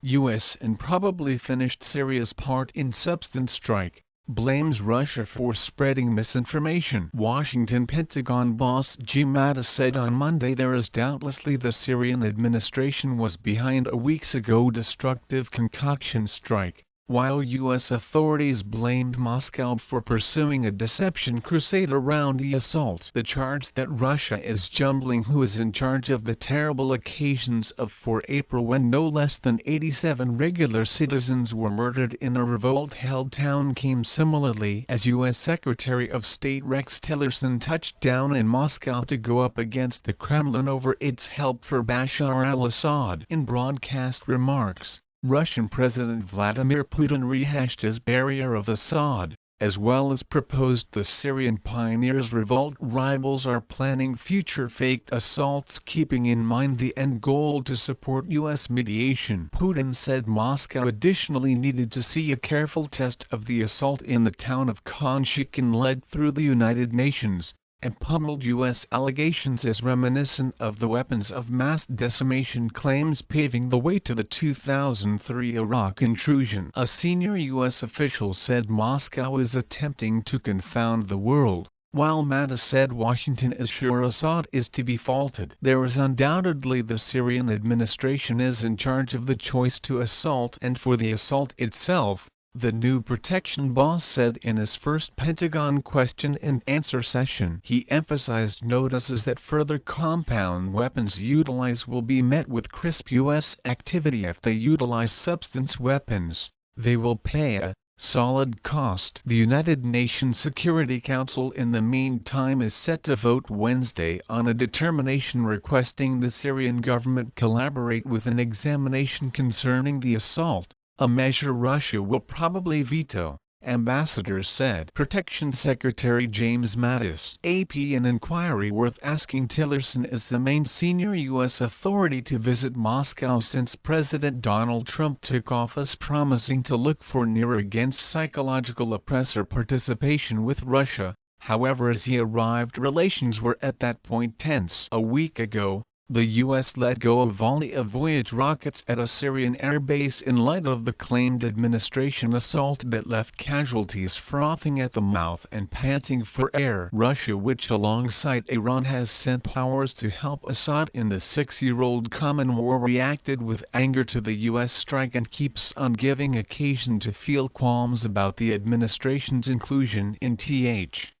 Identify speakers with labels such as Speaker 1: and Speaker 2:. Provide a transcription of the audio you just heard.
Speaker 1: U.S. and probably finished Syria's part in substance strike, blames Russia for spreading misinformation. Washington Pentagon boss Jim Mattis said on Monday there is doubtlessly the Syrian administration was behind a weeks ago destructive concoction strike, while U.S. authorities blamed Moscow for pursuing a deception crusade around the assault. The charge that Russia is jumbling who is in charge of the terrible occasions of 4 April when no less than 87 regular citizens were murdered in a revolt-held town came similarly as U.S. Secretary of State Rex Tillerson touched down in Moscow to go up against the Kremlin over its help for Bashar al-Assad. In broadcast remarks, Russian President Vladimir Putin rehashed his barrier of Assad, as well as proposed the Syrian pioneers' revolt rivals are planning future faked assaults keeping in mind the end goal to support U.S. mediation. Putin said Moscow additionally needed to see a careful test of the assault in the town of Khan Sheikhan led through the United Nations, and pummeled U.S. allegations as reminiscent of the weapons of mass decimation claims paving the way to the 2003 Iraq intrusion. A senior U.S. official said Moscow is attempting to confound the world, while Mattis said Washington is sure Assad is to be faulted. There is undoubtedly the Syrian administration is in charge of the choice to assault and for the assault itself, the new protection boss said in his first Pentagon question-and-answer session. He emphasized notices that further compound weapons utilize will be met with crisp U.S. activity. If they utilize substance weapons, they will pay a solid cost. The United Nations Security Council in the meantime is set to vote Wednesday on a determination requesting the Syrian government collaborate with an examination concerning the assault, a measure Russia will probably veto, ambassadors said. Protection Secretary James Mattis. AP An inquiry worth asking. Tillerson is the main senior U.S. authority to visit Moscow since President Donald Trump took office, promising to look for near against psychological oppressor participation with Russia. However, as he arrived, relations were at that point tense. A week ago, the U.S. let go a volley of Voyage rockets at a Syrian airbase in light of the claimed administration assault that left casualties frothing at the mouth and panting for air. Russia, which alongside Iran has sent powers to help Assad in the 6-year-old common war, reacted with anger to the U.S. strike and keeps on giving occasion to feel qualms about the administration's inclusion in th.